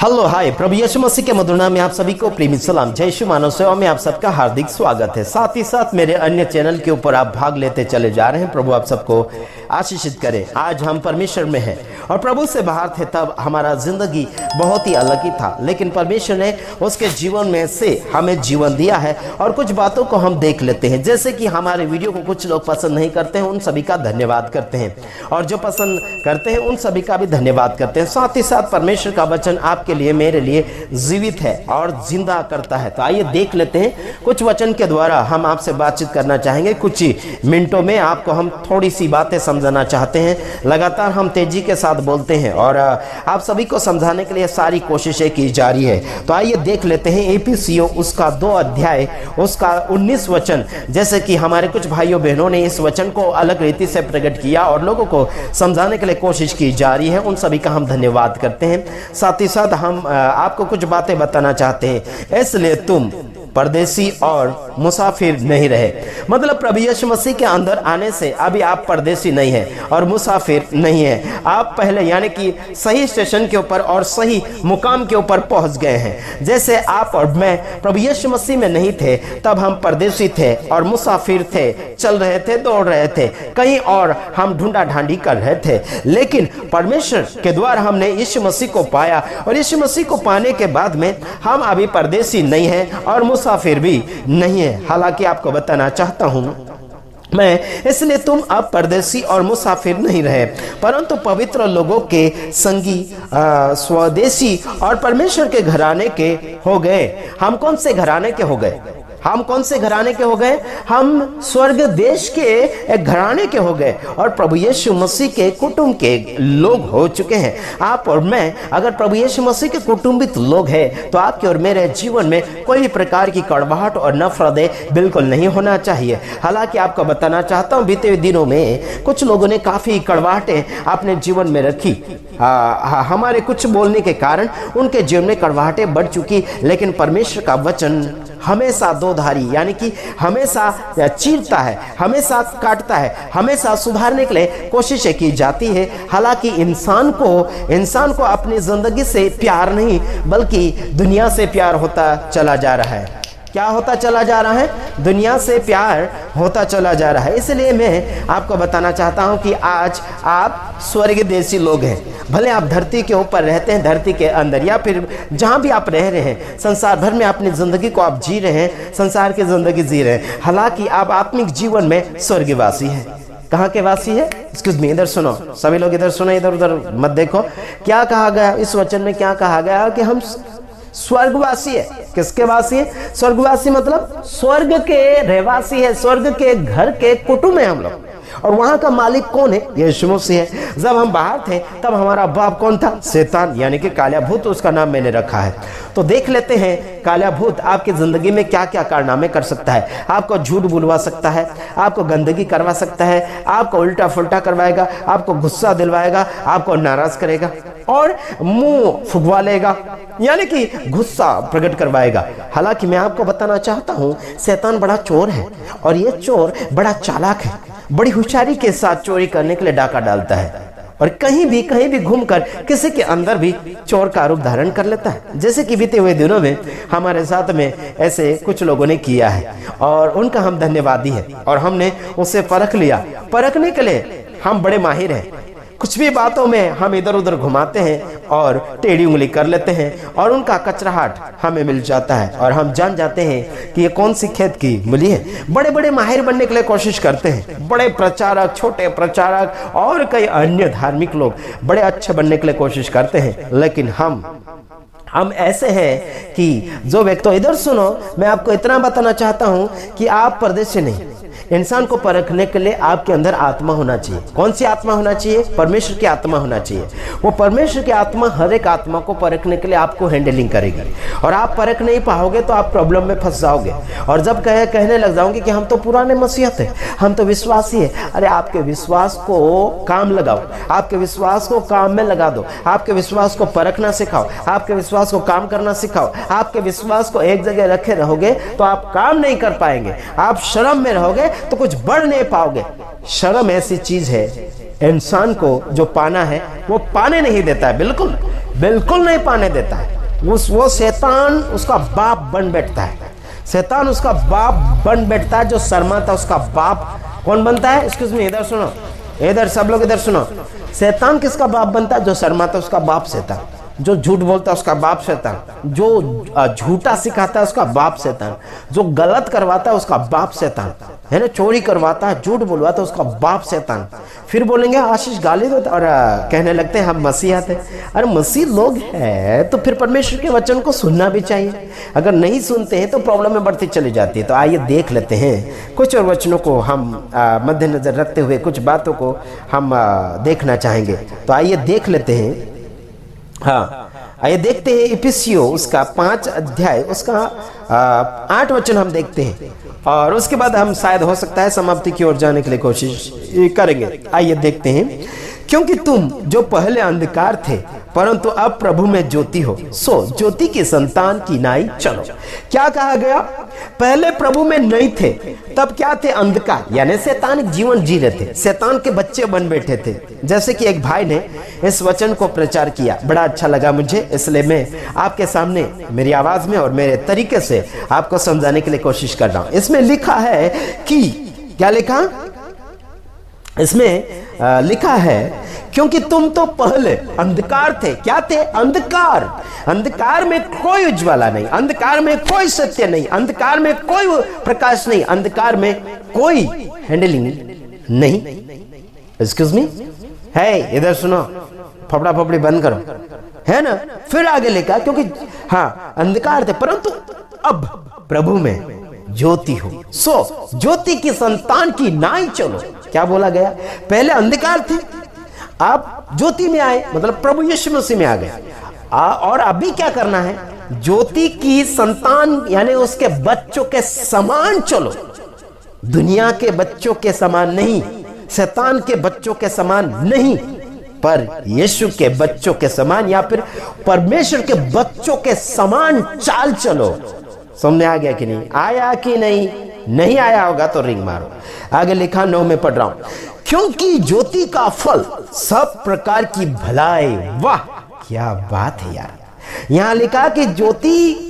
Hello hi, प्रभु यीशु मसीह के मधुर नाम में आप सभी को प्रेमी सलाम। जय श्री मानव सेवा में आप सबका हार्दिक स्वागत है। साथ ही साथ मेरे अन्य चैनल के ऊपर आप भाग लेते चले जा रहे हैं। प्रभु आप सबको आशीषित करे। आज हम परमेश्वर में हैं और प्रभु से बाहर थे तब हमारा जिंदगी बहुत ही अलग ही था, लेकिन परमेश्वर ने उसके जीवन में से हमें जीवन दिया है। और कुछ बातों को हम देख लेते हैं, जैसे कि हमारे वीडियो को कुछ लोग पसंद नहीं करते हैं, उन सभी का धन्यवाद करते हैं, और जो पसंद करते हैं उन सभी का भी धन्यवाद करते हैं। साथ ही साथ परमेश्वर का वचन आपके लिए मेरे लिए जीवित है और जिंदा करता है। तो आइए देख लेते हैं। कुछ वचन के द्वारा हम आपसे बातचीत करना चाहेंगे। कुछ ही मिनटों में आपको हम थोड़ी सी बातें समझाना चाहते हैं। लगातार हम तेजी के साथ बोलते हैं और आप सभी को समझाने के लिए सारी कोशिशें की जा रही है। तो आइए देख लेते हैं एपीसीओ उसका 2 अध्याय उसका 19 वचन। जैसे कि हमारे कुछ भाइयों बहनों ने इस वचन को अलग रीति से प्रकट किया और लोगों को समझाने के लिए कोशिश की जा रही है, उन सभी का हम धन्यवाद करते हैं। साथ ही साथ हम आपको कुछ बातें बताना चाहते हैं। इसलिए तुम परदेसी और मुसाफिर नहीं रहे। मतलब प्रभु यीशु मसीह के अंदर आने से अभी आप परदेसी नहीं हैं और मुसाफिर नहीं हैं। आप पहले यानी कि सही स्टेशन के ऊपर और सही मुकाम के ऊपर पहुंच गए हैं। जैसे आप और मैं प्रभु यीशु मसीह में नहीं थे तब हम परदेसी थे और मुसाफिर थे, चल रहे थे, दौड़ रहे थे, कहीं और हम ढूंढा ढांडी कर रहे थे। लेकिन परमेश्वर के द्वारा हमने यीशु मसीह को पाया और यीशु मसीह को पाने के बाद में हम अभी परदेसी नहीं हैं और मुसाफिर भी नहीं है। हालांकि आपको बताना चाहता हूं मैं, इसलिए तुम अब परदेसी और मुसाफिर नहीं रहे, परंतु पवित्र लोगों के संगी, स्वदेशी और परमेश्वर के घराने के हो गए। हम कौन से घराने के हो गए? हम कौन से घराने के हो गए? हम स्वर्ग देश के एक घराने के हो गए और प्रभु यीशु मसीह के कुटुंब के लोग हो चुके हैं। आप और मैं अगर प्रभु यीशु मसीह के कुटुंबित लोग हैं तो आपके और मेरे जीवन में कोई भी प्रकार की कड़वाहट और नफरत बिल्कुल नहीं होना चाहिए। हालांकि आपको बताना चाहता हूं, बीते हुए दिनों में कुछ लोगों ने काफ़ी कड़वाहटें अपने जीवन में रखी। हमारे कुछ बोलने के कारण उनके जीवन में कड़वाहटें बढ़ चुकी, लेकिन परमेश्वर का वचन हमेशा दोधारी यानी कि हमेशा चीरता है, हमेशा काटता है, हमेशा सुधारने के लिए कोशिशें की जाती है। हालांकि इंसान को अपनी जिंदगी से प्यार नहीं बल्कि दुनिया से प्यार होता चला जा रहा है। क्या होता चला जा रहा है? दुनिया से प्यार होता चला जा रहा है। इसलिए मैं आपको बताना चाहता हूं कि आज आप स्वर्गदेशी लोग हैं। भले आप धरती के ऊपर रहते हैं, धरती के अंदर या फिर जहां भी आप रह रहे हैं, संसार भर में अपनी जिंदगी को आप जी रहे हैं, संसार की जिंदगी जी रहे हैं। हालांकि आप आत्मिक जीवन में स्वर्गवासी हैं। कहाँ के वासी है? एक्सक्यूज मी, इधर सुनो, सभी लोग इधर सुनो, इधर उधर मत देखो। क्या कहा गया इस वचन में? क्या कहा गया कि हम स्वर्गवासी है। किसके वासी है? स्वर्गवासी मतलब स्वर्ग के रहवासी है, स्वर्ग के घर के कुटुंब है हम लोग। और वहां का मालिक कौन है? यीशु मसीह है। जब हम बाहर थे तब हमारा बाप कौन था? शैतान यानी कि काला भूत, उसका नाम मैंने रखा है। तो देख लेते हैं काला भूत आपकी जिंदगी में क्या क्या कारनामे कर सकता है। आपको झूठ बुलवा सकता है, आपको गंदगी करवा सकता है, आपको उल्टा फुल्टा करवाएगा, आपको गुस्सा दिलवाएगा, आपको नाराज करेगा और मुंह फुगवा लेगा यानी कि गुस्सा प्रकट करवाएगा। हालांकि मैं आपको बताना चाहता हूं, शैतान बड़ा चोर है और ये चोर बड़ा चालाक है। बड़ी होशियारी के साथ चोरी करने के लिए डाका डालता है और कहीं भी घूमकर किसी के अंदर भी चोर का रूप धारण कर लेता है। जैसे कि बीते हुए दिनों में हमारे साथ में ऐसे कुछ लोगों ने किया है और उनका हम धन्यवादी है और हमने उससे परख लिया। परखने के लिए हम बड़े माहिर हैं। कुछ भी बातों में हम इधर उधर घुमाते हैं और टेढ़ी उंगली कर लेते हैं और उनका कचराहट हमें मिल जाता है और हम जान जाते हैं कि ये कौन सी खेत की मूली है। बड़े बड़े माहिर बनने के लिए कोशिश करते हैं। बड़े प्रचारक, छोटे प्रचारक और कई अन्य धार्मिक लोग बड़े अच्छे बनने के लिए कोशिश करते हैं, लेकिन हम ऐसे हैं कि जो व्यक्ति, तो इधर सुनो, मैं आपको इतना बताना चाहता हूं कि आप परदेसी नहीं। इंसान को परखने के लिए आपके अंदर आत्मा होना चाहिए। कौन सी आत्मा होना चाहिए? परमेश्वर की आत्मा होना चाहिए। वो परमेश्वर की आत्मा हर एक आत्मा को परखने के लिए आपको हैंडलिंग करेगी और आप परख नहीं पाओगे तो आप प्रॉब्लम में फंस जाओगे और जब कहने लग जाओगे कि हम तो पुराने मसीहत है, हम तो विश्वासी है। अरे आपके विश्वास को काम लगाओ, आपके विश्वास को काम में लगा दो, आपके विश्वास को परखना सिखाओ, आपके विश्वास को काम करना सिखाओ। आपके विश्वास को एक जगह रखे रहोगे तो आप काम नहीं कर पाएंगे। आप शर्म में रहोगे तो कुछ बढ़ नहीं पाओगे। शर्म ऐसी चीज है इंसान को जो पाना है वो पाने नहीं देता है। बिल्कुल बिल्कुल नहीं पाने देता है। वो शैतान उसका बाप बन बैठता है। शैतान उसका बाप बन बैठता है। जो शर्माता उसका बाप कौन बनता है? एक्सक्यूज मी, इधर सुनो, इधर सब लोग इधर सुनो। शैतान किसका बाप बनता है? जो शर्माता उसका बाप शैतान, जो झूठ बोलता है उसका बाप शैतान, जो झूठा सिखाता है उसका बाप शैतान, जो गलत करवाता है उसका बाप शैतान, है ना, चोरी करवाता है, झूठ बुलवाता है उसका बाप शैतान। फिर बोलेंगे आशीष गाली देता और कहने लगते हैं हम मसीहा थे। अरे मसीह लोग हैं तो फिर परमेश्वर के वचन को सुनना भी चाहिए। अगर नहीं सुनते हैं तो प्रॉब्लम में बढ़ती चली जाती है। तो आइए देख लेते हैं कुछ और वचनों को हम मद्देनजर रखते हुए कुछ बातों को हम देखना चाहेंगे। तो आइए देख लेते हैं। हाँ, आइए देखते हैं इफिसियों उसका 5 अध्याय उसका 8 वचन हम देखते हैं और उसके बाद हम शायद हो सकता है समाप्ति की ओर जाने के लिए कोशिश करेंगे। आइए देखते हैं। क्योंकि तुम जो पहले अंधकार थे परंतु अब प्रभु में ज्योति हो, सो ज्योति की संतान की नाई चलो। क्या कहा गया? पहले प्रभु में नहीं थे, तब क्या थे? अंधकार, यानी शैतानिक जीवन जी रहे थे, शैतान के बच्चे बन बैठे थे। जैसे कि एक भाई ने इस वचन को प्रचार किया, बड़ा अच्छा लगा मुझे, इसलिए मैं आपके सामने मेरी आवाज में और मेरे तरीके से आपको समझाने के लिए कोशिश कर रहा हूं। इसमें लिखा है कि, क्या लिखा? इसमें लिखा है क्योंकि तुम तो पहले अंधकार थे। क्या थे? अंधकार। अंधकार में कोई उज्ज्वला नहीं, अंधकार में कोई सत्य नहीं, अंधकार में कोई प्रकाश नहीं, अंधकार में कोई हैंडलिंग नहीं। एक्सक्यूज मी, है, इधर सुनो, फपड़ा फपड़ी बंद करो, है ना। फिर आगे लिखा क्योंकि हाँ अंधकार थे परंतु अब प्रभु में ज्योति हो, सो ज्योति की संतान की नाई चलो। क्या बोला गया? पहले अंधकार थे, आप ज्योति में आए, मतलब प्रभु यीशु मसीह में आ गए। और अभी क्या करना है? ज्योति की संतान यानी उसके बच्चों के समान चलो। दुनिया के बच्चों के समान नहीं, शैतान के बच्चों के समान नहीं, पर यीशु के बच्चों के समान या फिर परमेश्वर के बच्चों के समान चाल चलो। समझ आ गया कि नहीं? आया कि नहीं? नहीं आया होगा तो रिंग मारो। आगे लिखा 9 में पढ़ रहा हूं, क्योंकि ज्योति का फल सब प्रकार की भलाई। वाह क्या बात है यार। यहां लिखा कि ज्योति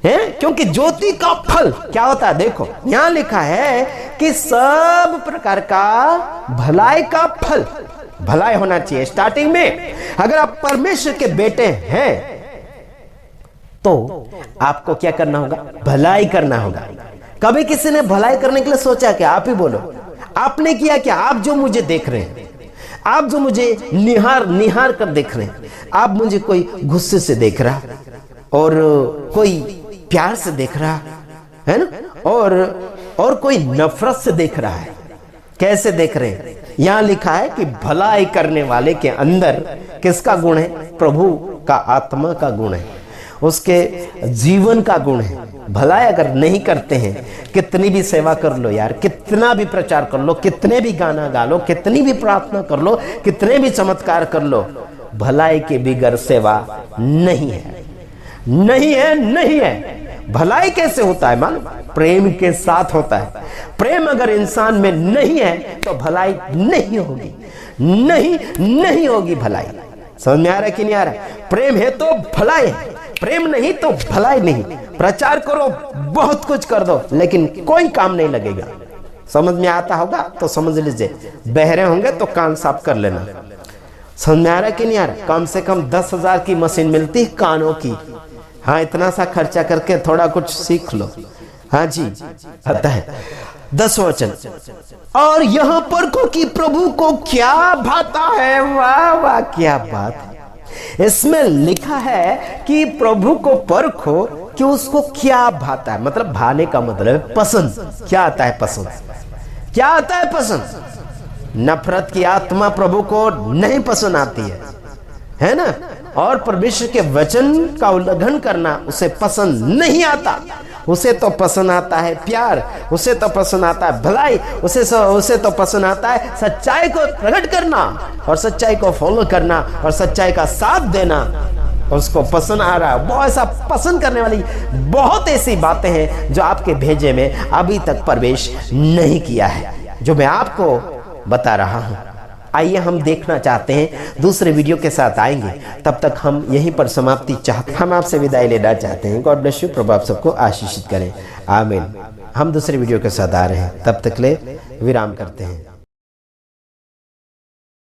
है, क्योंकि ज्योति का फल क्या होता है? देखो यहां लिखा है कि सब प्रकार का भलाई का फल, भलाई होना चाहिए स्टार्टिंग में। अगर आप परमेश्वर के बेटे हैं तो आपको क्या करना होगा? भलाई करना होगा। कभी किसी ने भलाई करने के लिए सोचा क्या? आप ही बोलो, आपने किया क्या? आप जो मुझे देख रहे हैं, आप जो मुझे निहार कर देख रहे हैं, आप मुझे कोई गुस्से से देख रहा और कोई प्यार से देख रहा है ना, और कोई नफरत से देख रहा है। कैसे देख रहे हैं? यहां लिखा है कि भलाई करने वाले के अंदर किसका गुण है? प्रभु का आत्मा का गुण है, उसके जीवन का गुण है। भलाई अगर नहीं करते हैं, कितनी भी सेवा कर लो यार, कितना भी प्रचार कर लो, कितने भी गाना गा लो, कितनी भी प्रार्थना कर लो, कितने भी चमत्कार कर लो, भलाई के बिगर सेवा नहीं है, नहीं है, नहीं है। भलाई कैसे होता है? मालूम? प्रेम के साथ होता है। प्रेम अगर इंसान में नहीं है तो भलाई नहीं होगी, नहीं होगी भलाई। समझ में आ रहा है कि नहीं आ रहा? प्रेम है तो भलाई है, प्रेम नहीं तो भलाई नहीं। प्रचार करो, बहुत कुछ कर दो, लेकिन कोई काम नहीं लगेगा। समझ में आता होगा तो समझ लीजिए, बहरे होंगे तो कान साफ कर लेना। समझ में आ रहा है कि नहीं आ रहा? कम से कम 10,000 की मशीन मिलती है कानों की। हाँ, इतना सा खर्चा करके थोड़ा कुछ सीख लो। हाँ जी, आता है 10 वचन। और यहां परखो कि प्रभु को क्या भाता है। वाह वाह क्या बात है। इसमें लिखा है कि प्रभु को परखो कि उसको क्या भाता है। मतलब भाने का मतलब है पसंद। क्या आता है पसंद? क्या आता है पसंद? नफरत की आत्मा प्रभु को नहीं पसंद आती है ना। और परमेश्वर के वचन का उल्लंघन करना उसे पसंद नहीं आता। उसे तो पसंद आता है प्यार, उसे तो पसंद आता है भलाई, उसे तो पसंद आता है सच्चाई को प्रकट करना और सच्चाई को फॉलो करना और सच्चाई का साथ देना। उसको पसंद आ रहा है। बहुत ऐसा पसंद करने वाली बहुत ऐसी बातें हैं जो आपके भेजे में अभी तक प्रवेश नहीं किया है, जो मैं आपको बता रहा हूं। आइए हम देखना चाहते हैं, दूसरे वीडियो के साथ आएंगे। तब तक हम यहीं पर समाप्ति चाहते हैं, हम आपसे विदाई लेना चाहते हैं। गॉड ब्लेस यू, प्रभु आप सबको आशीषित करें, आमीन। हम दूसरे वीडियो के साथ आ रहे हैं, तब तक ले विराम करते हैं।